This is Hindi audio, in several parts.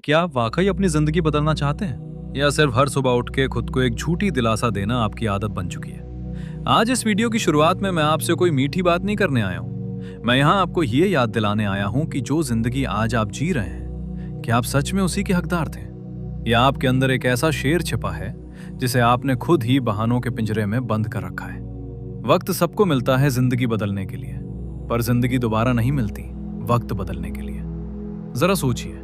क्या आप वाकई अपनी जिंदगी बदलना चाहते हैं या सिर्फ हर सुबह उठ के खुद को एक झूठी दिलासा देना आपकी आदत बन चुकी है? आज इस वीडियो की शुरुआत में मैं आपसे कोई मीठी बात नहीं करने आया हूं। मैं यहां आपको ये याद दिलाने आया हूं कि जो जिंदगी आज आप जी रहे हैं, क्या आप सच में उसी के हकदार थे, या आपके अंदर एक ऐसा शेर छिपा है जिसे आपने खुद ही बहानों के पिंजरे में बंद कर रखा है। वक्त सबको मिलता है जिंदगी बदलने के लिए, पर जिंदगी दोबारा नहीं मिलती वक्त बदलने के लिए। जरा सोचिए,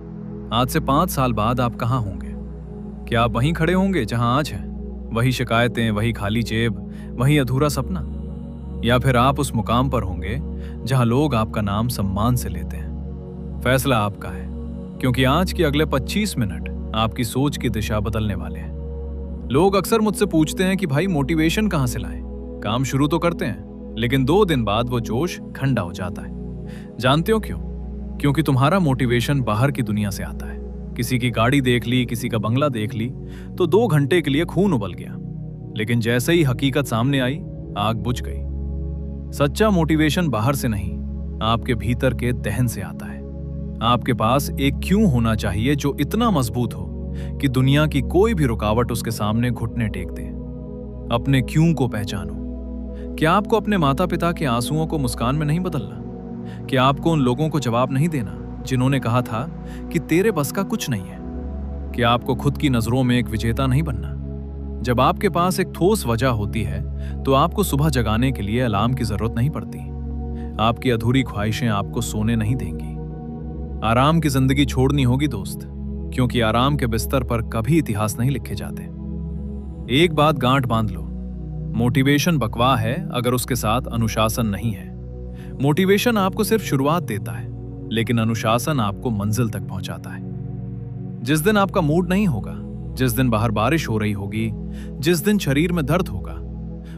आज से 5 साल बाद आप कहाँ होंगे? क्या आप वहीं खड़े होंगे जहां आज हैं? वही शिकायतें, वही खाली जेब, वही अधूरा सपना? या फिर आप उस मुकाम पर होंगे जहां लोग आपका नाम सम्मान से लेते हैं? फैसला आपका है, क्योंकि आज के अगले 25 मिनट आपकी सोच की दिशा बदलने वाले हैं। लोग अक्सर मुझसे पूछते हैं कि भाई मोटिवेशन कहां से लाएं? काम शुरू तो करते हैं, लेकिन 2 दिन बाद वो जोश ठंडा हो जाता है। जानते हो क्यों? क्योंकि तुम्हारा मोटिवेशन बाहर की दुनिया से आता है। किसी की गाड़ी देख ली, किसी का बंगला देख ली, तो 2 घंटे के लिए खून उबल गया, लेकिन जैसे ही हकीकत सामने आई, आग बुझ गई। सच्चा मोटिवेशन बाहर से नहीं, आपके भीतर के दहन से आता है। आपके पास एक क्यों होना चाहिए जो इतना मजबूत हो कि दुनिया की कोई भी रुकावट उसके सामने घुटने टेक दे। अपने क्यों को पहचानो। क्या आपको अपने माता पिता के आंसुओं को मुस्कान में नहीं बदलना? क्या आपको उन लोगों को जवाब नहीं देना जिन्होंने कहा था कि तेरे बस का कुछ नहीं है? क्या आपको खुद की नजरों में एक विजेता नहीं बनना? जब आपके पास एक ठोस वजह होती है तो आपको सुबह जगाने के लिए अलार्म की जरूरत नहीं पड़ती। आपकी अधूरी ख्वाहिशें आपको सोने नहीं देंगी। आराम की जिंदगी छोड़नी होगी दोस्त, क्योंकि आराम के बिस्तर पर कभी इतिहास नहीं लिखे जाते। एक बात गांठ बांध लो, मोटिवेशन बकवाह है अगर उसके साथ अनुशासन नहीं है। मोटिवेशन आपको सिर्फ शुरुआत देता है, लेकिन अनुशासन आपको मंजिल तक पहुंचाता है। जिस दिन आपका मूड नहीं होगा, जिस दिन बाहर बारिश हो रही होगी, जिस दिन शरीर में दर्द होगा,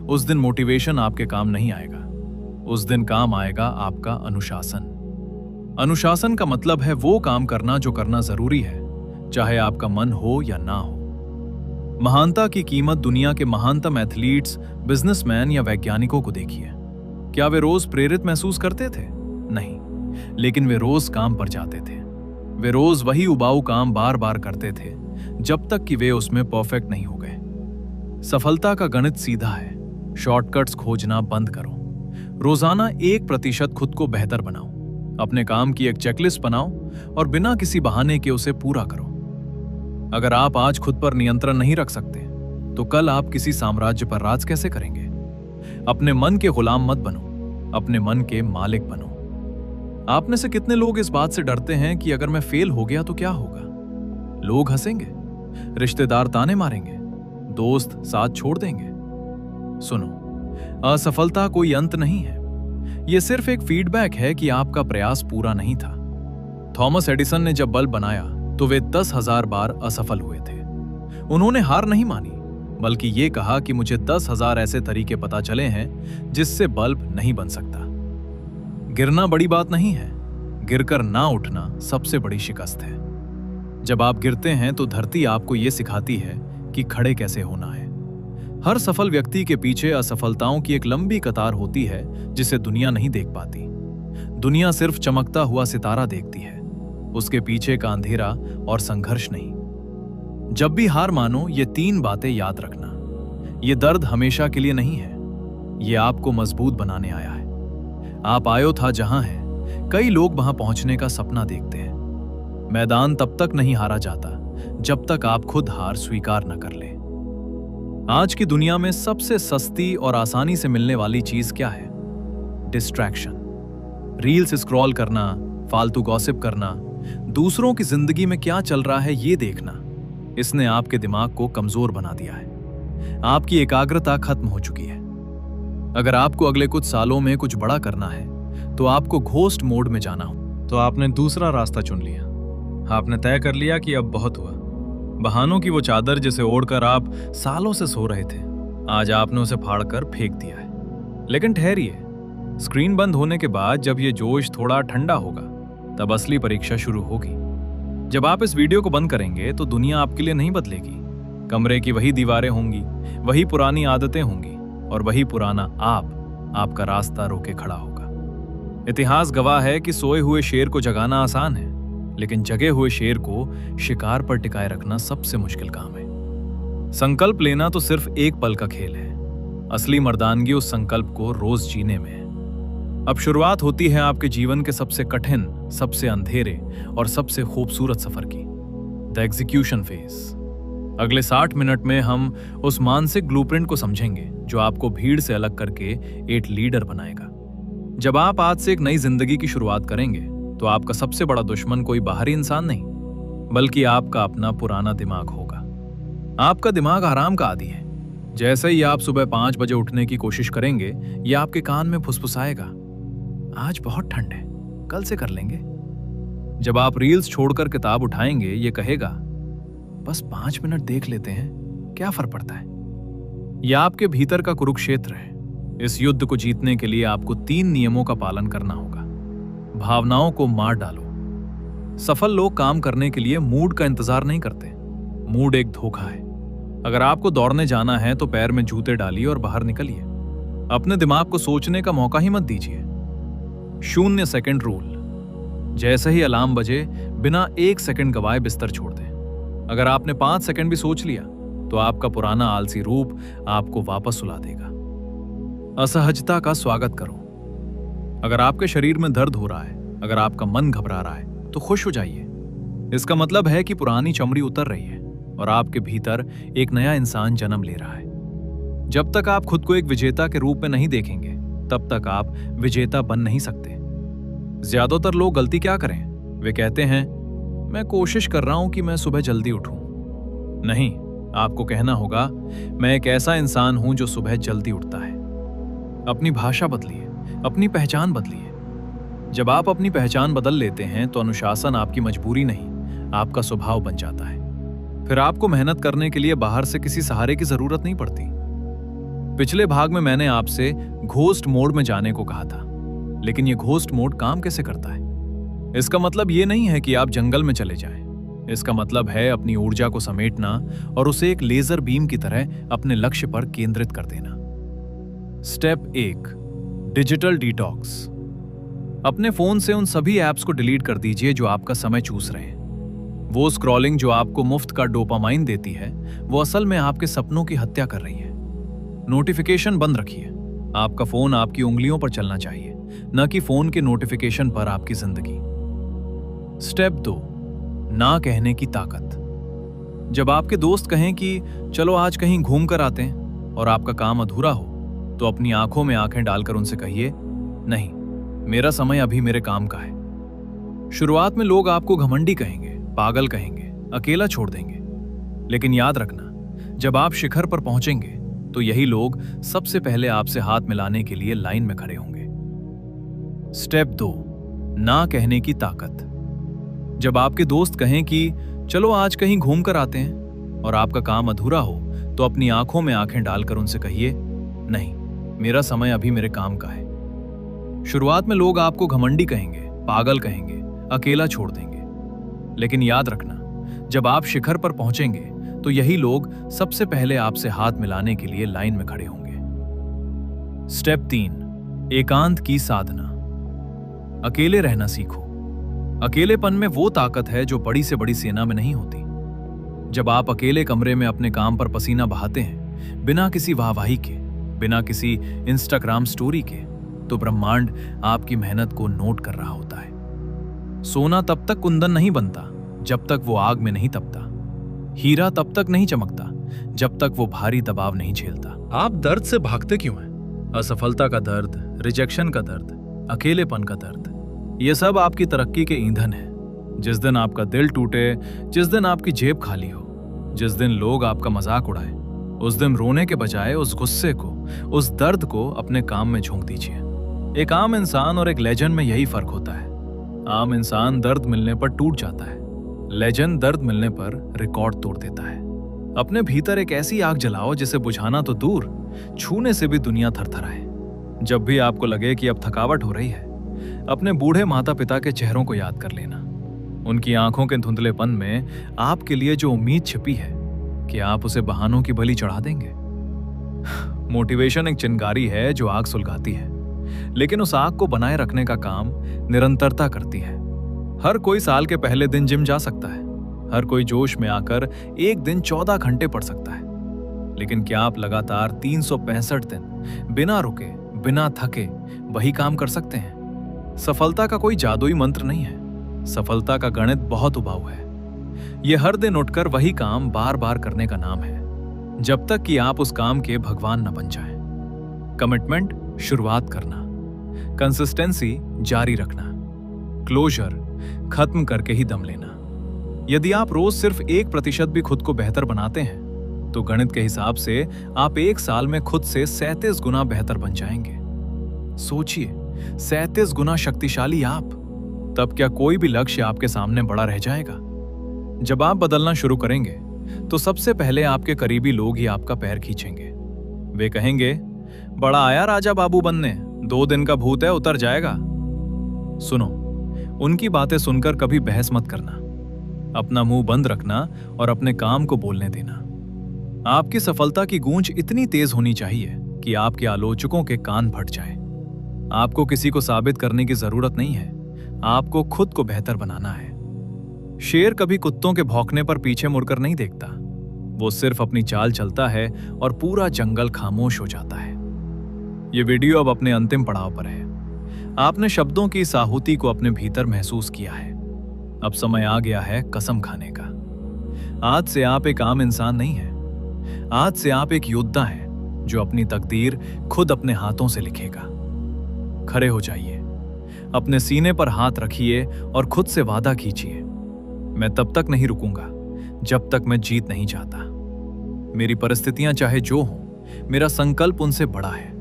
उस दिन मोटिवेशन आपके काम नहीं आएगा। उस दिन काम आएगा आपका अनुशासन। अनुशासन का मतलब है वो काम करना जो करना जरूरी है, चाहे आपका मन हो या ना हो। महानता की कीमत दुनिया के महानतम एथलीट्स, बिजनेसमैन या वैज्ञानिकों को देखिए। क्या वे रोज प्रेरित महसूस करते थे? नहीं, लेकिन वे रोज काम पर जाते थे। वे रोज वही उबाऊ काम बार बार करते थे, जब तक कि वे उसमें परफेक्ट नहीं हो गए। सफलता का गणित सीधा है, शॉर्टकट्स खोजना बंद करो। रोजाना 1% खुद को बेहतर बनाओ। अपने काम की एक चेकलिस्ट बनाओ और बिना किसी बहाने के उसे पूरा करो। अगर आप आज खुद पर नियंत्रण नहीं रख सकते, तो कल आप किसी साम्राज्य पर राज कैसे करेंगे? अपने मन के गुलाम मत बनो, अपने मन के मालिक बनो। आप में से कितने लोग इस बात से डरते हैं कि अगर मैं फेल हो गया तो क्या होगा? लोग हंसेंगे, रिश्तेदार ताने मारेंगे, दोस्त साथ छोड़ देंगे। सुनो, असफलता कोई अंत नहीं है। यह सिर्फ एक फीडबैक है कि आपका प्रयास पूरा नहीं था। थॉमस एडिसन ने जब बल्ब बनाया तो वे 10,000 बार असफल हुए थे। उन्होंने हार नहीं मानी, बल्कि ये कहा कि मुझे 10,000 ऐसे तरीके पता चले हैं जिससे बल्ब नहीं बन सकता। गिरना बड़ी बात नहीं है, गिरकर ना उठना सबसे बड़ी शिकस्त है। जब आप गिरते हैं तो धरती आपको यह सिखाती है कि खड़े कैसे होना है। हर सफल व्यक्ति के पीछे असफलताओं की एक लंबी कतार होती है जिसे दुनिया नहीं देख पाती। दुनिया सिर्फ चमकता हुआ सितारा देखती है, उसके पीछे का अंधेरा और संघर्ष नहीं। जब भी हार मानो, ये 3 बातें याद रखना। ये दर्द हमेशा के लिए नहीं है, ये आपको मजबूत बनाने आया है। आप आयो था जहां है, कई लोग वहां पहुंचने का सपना देखते हैं। मैदान तब तक नहीं हारा जाता जब तक आप खुद हार स्वीकार न कर ले। आज की दुनिया में सबसे सस्ती और आसानी से मिलने वाली चीज क्या है? डिस्ट्रैक्शन। रील्स स्क्रॉल करना, फालतू गॉसिप करना, दूसरों की जिंदगी में क्या चल रहा है ये देखना। इसने आपके दिमाग को कमजोर बना दिया है। आपकी एकाग्रता खत्म हो चुकी है। अगर आपको अगले कुछ सालों में कुछ बड़ा करना है तो आपको घोस्ट मोड में जाना हो, तो आपने दूसरा रास्ता चुन लिया। आपने तय कर लिया कि अब बहुत हुआ। बहानों की वो चादर जिसे ओढ़कर आप सालों से सो रहे थे, आज आपने उसे फाड़कर फेंक दिया है। लेकिन ठहरिए, स्क्रीन बंद होने के बाद जब ये जोश थोड़ा ठंडा होगा, तब असली परीक्षा शुरू होगी। जब आप इस वीडियो को बंद करेंगे तो दुनिया आपके लिए नहीं बदलेगी। कमरे की वही दीवारें होंगी, वही पुरानी आदतें होंगी, और वही पुराना आपका रास्ता रोके खड़ा होगा। इतिहास गवाह है कि सोए हुए शेर को जगाना आसान है, लेकिन जगे हुए शेर को शिकार पर टिकाए रखना सबसे मुश्किल काम है। संकल्प लेना तो सिर्फ एक पल का खेल है, असली मर्दानगी उस संकल्प को रोज जीने में है। अब शुरुआत होती है आपके जीवन के सबसे कठिन, सबसे अंधेरे और सबसे खूबसूरत सफर की, द एग्जीक्यूशन फेज। अगले 60 मिनट में हम उस मानसिक ब्लूप्रिंट को समझेंगे जो आपको भीड़ से अलग करके एक लीडर बनाएगा। जब आप आज से एक नई जिंदगी की शुरुआत करेंगे तो आपका सबसे बड़ा दुश्मन कोई बाहरी इंसान नहीं, बल्कि आपका अपना पुराना दिमाग होगा। आपका दिमाग आराम का आदी है। जैसे ही आप सुबह 5 बजे उठने की कोशिश करेंगे, यह आपके कान में फुसफुसाएगा, आज बहुत ठंड है, कल से कर लेंगे। जब आप रील्स छोड़कर किताब उठाएंगे, ये कहेगा बस 5 मिनट देख लेते हैं, क्या फर्क पड़ता है। यह आपके भीतर का कुरुक्षेत्र है। इस युद्ध को जीतने के लिए आपको 3 नियमों का पालन करना होगा। भावनाओं को मार डालो। सफल लोग काम करने के लिए मूड का इंतजार नहीं करते। मूड एक धोखा है। अगर आपको दौड़ने जाना है तो पैर में जूते डालिए और बाहर निकलिए। अपने दिमाग को सोचने का मौका ही मत दीजिए। 0 सेकंड रूल। जैसे ही अलार्म बजे, बिना 1 सेकंड गवाए बिस्तर छोड़ दें। अगर आपने 5 सेकंड भी सोच लिया तो आपका पुराना आलसी रूप आपको वापस सुला देगा। असहजता का स्वागत करो। अगर आपके शरीर में दर्द हो रहा है, अगर आपका मन घबरा रहा है, तो खुश हो जाइए। इसका मतलब है कि पुरानी चमड़ी उतर रही है और आपके भीतर एक नया इंसान जन्म ले रहा है। जब तक आप खुद को एक विजेता के रूप में नहीं देखेंगे, तब तक आप विजेता बन नहीं सकते। ज्यादातर लोग गलती क्या करें? वे कहते हैं मैं कोशिश कर रहा हूं कि मैं सुबह जल्दी उठूं। नहीं, आपको कहना होगा मैं एक ऐसा इंसान हूं जो सुबह जल्दी उठता है। अपनी भाषा बदलिए, अपनी पहचान बदलिए। जब आप अपनी पहचान बदल लेते हैं तो अनुशासन आपकी मजबूरी नहीं, आपका स्वभाव बन जाता है। फिर आपको मेहनत करने के लिए बाहर से किसी सहारे की जरूरत नहीं पड़ती। पिछले भाग में मैंने आपसे घोस्ट मोड में जाने को कहा था, लेकिन यह घोस्ट मोड काम कैसे करता है? इसका मतलब यह नहीं है कि आप जंगल में चले जाएं। इसका मतलब है अपनी ऊर्जा को समेटना और उसे एक लेजर बीम की तरह अपने लक्ष्य पर केंद्रित कर देना। Step 1, digital detox. अपने फोन से उन सभी ऐप्स को डिलीट कर दीजिए जो आपका समय चूस रहे हैं। वो स्क्रॉलिंग जो आपको मुफ्त का डोपामाइन देती है, वो असल में आपके सपनों की हत्या कर रही है। नोटिफिकेशन बंद रखिए। आपका फोन आपकी उंगलियों पर चलना चाहिए, न कि फोन के नोटिफिकेशन पर आपकी जिंदगी। स्टेप 2, ना कहने की ताकत। जब आपके दोस्त कहें कि चलो आज कहीं घूम कर आते हैं और आपका काम अधूरा हो, तो अपनी आंखों में आंखें डालकर उनसे कहिए नहीं, मेरा समय अभी मेरे काम का है। शुरुआत में लोग आपको घमंडी कहेंगे, पागल कहेंगे, अकेला छोड़ देंगे, लेकिन याद रखना, जब आप शिखर पर पहुंचेंगे तो यही लोग सबसे पहले आपसे हाथ मिलाने के लिए लाइन में खड़े होंगे। स्टेप 2, ना कहने की ताकत। जब आपके दोस्त कहें कि चलो आज कहीं घूम कर आते हैं और आपका काम अधूरा हो, तो अपनी आंखों में आंखें डालकर उनसे कहिए नहीं, मेरा समय अभी मेरे काम का है। शुरुआत में लोग आपको घमंडी कहेंगे, पागल कहेंगे, अकेला छोड़ देंगे, लेकिन याद रखना, जब आप शिखर पर पहुंचेंगे तो यही लोग सबसे पहले आपसे हाथ मिलाने के लिए लाइन में खड़े होंगे। स्टेप 3, एकांत की साधना। अकेले रहना सीखो। अकेलेपन में वो ताकत है जो बड़ी से बड़ी सेना में नहीं होती। जब आप अकेले कमरे में अपने काम पर पसीना बहाते हैं, बिना किसी वाहवाही के, बिना किसी इंस्टाग्राम स्टोरी के, तो ब्रह्मांड आपकी मेहनत को नोट कर रहा होता है। सोना तब तक कुंदन नहीं बनता जब तक वो आग में नहीं तपता। हीरा तब तक नहीं चमकता जब तक वो भारी दबाव नहीं झेलता। आप दर्द से भागते क्यों हैं? असफलता का दर्द, रिजेक्शन का दर्द, अकेलेपन का दर्द, ये सब आपकी तरक्की के ईंधन है। जिस दिन आपका दिल टूटे, जिस दिन आपकी जेब खाली हो, जिस दिन लोग आपका मजाक उड़ाए, उस दिन रोने के बजाय उस गुस्से को, उस दर्द को अपने काम में झोंक दीजिए। एक आम इंसान और एक लेजेंड में यही फर्क होता है। आम इंसान दर्द मिलने पर टूट जाता है, लेजेंड दर्द मिलने पर रिकॉर्ड तोड़ देता है। अपने भीतर एक ऐसी आग जलाओ जिसे बुझाना तो दूर, छूने से भी दुनिया थरथराए। जब भी आपको लगे कि अब थकावट हो रही है, अपने बूढ़े माता पिता के चेहरों को याद कर लेना। उनकी आंखों के धुंधलेपन में आपके लिए जो उम्मीद छिपी है, कि आप उसे बहानों की बलि चढ़ा देंगे। मोटिवेशन एक चिंगारी है जो आग सुलगाती है, लेकिन उस आग को बनाए रखने का काम निरंतरता करती है। हर कोई साल के पहले दिन जिम जा सकता है, हर कोई जोश में आकर एक दिन 14 घंटे पढ़ सकता है, लेकिन क्या आप लगातार 365 दिन बिना रुके, बिना थके वही काम कर सकते हैं? सफलता का कोई जादुई मंत्र नहीं है। सफलता का गणित बहुत उबाऊ है। यह हर दिन उठकर वही काम बार बार करने का नाम है, जब तक कि आप उस काम के भगवान न बन जाएं। कमिटमेंट शुरुआत करना, कंसिस्टेंसी जारी रखना, क्लोजर खत्म करके ही दम लेना। यदि आप रोज सिर्फ 1% भी खुद को बेहतर बनाते हैं तो गणित के हिसाब से आप एक साल में खुद से 37 गुना बेहतर बन जाएंगे। सोचिए, 37 गुना शक्तिशाली आप, तब क्या कोई भी लक्ष्य आपके सामने बड़ा रह जाएगा? जब आप बदलना शुरू करेंगे तो सबसे पहले आपके करीबी लोग ही आपका पैर खींचेंगे। वे कहेंगे, बड़ा आया राजा बाबू बनने, 2 दिन का भूत है, उतर जाएगा। सुनो, उनकी बातें सुनकर कभी बहस मत करना। अपना मुंह बंद रखना और अपने काम को बोलने देना। आपकी सफलता की गूंज इतनी तेज होनी चाहिए कि आपके आलोचकों के कान फट जाए। आपको किसी को साबित करने की जरूरत नहीं है, आपको खुद को बेहतर बनाना है। शेर कभी कुत्तों के भौंकने पर पीछे मुड़कर नहीं देखता, वो सिर्फ अपनी चाल चलता है और पूरा जंगल खामोश हो जाता है। ये वीडियो अब अपने अंतिम पड़ाव पर है। आपने शब्दों की साहूती को अपने भीतर महसूस किया है। अब समय आ गया है कसम खाने का। आज से आप एक आम इंसान नहीं हैं। आज से आप एक योद्धा हैं जो अपनी तकदीर खुद अपने हाथों से लिखेगा। खड़े हो जाइए, अपने सीने पर हाथ रखिए और खुद से वादा कीजिए, मैं तब तक नहीं रुकूंगा जब तक मैं जीत नहीं चाहता। मेरी परिस्थितियां चाहे जो हों, मेरा संकल्प उनसे बड़ा है।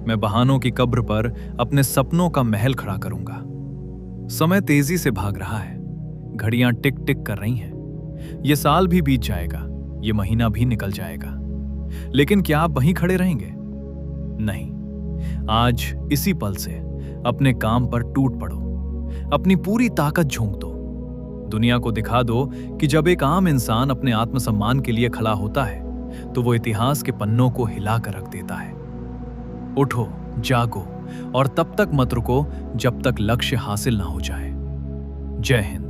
मैं बहानों की कब्र पर अपने सपनों का महल खड़ा करूंगा। समय तेजी से भाग रहा है, घड़ियां टिक टिक कर रही हैं। यह साल भी बीत जाएगा, यह महीना भी निकल जाएगा, लेकिन क्या आप वहीं खड़े रहेंगे? नहीं। आज इसी पल से अपने काम पर टूट पड़ो, अपनी पूरी ताकत झोंक दो। दुनिया को दिखा दो कि जब एक आम इंसान अपने आत्मसम्मान के लिए खड़ा होता है तो वो इतिहास के पन्नों को हिला कर रख देता है। उठो, जागो और तब तक मत रुको जब तक लक्ष्य हासिल ना हो जाए। जय हिंद।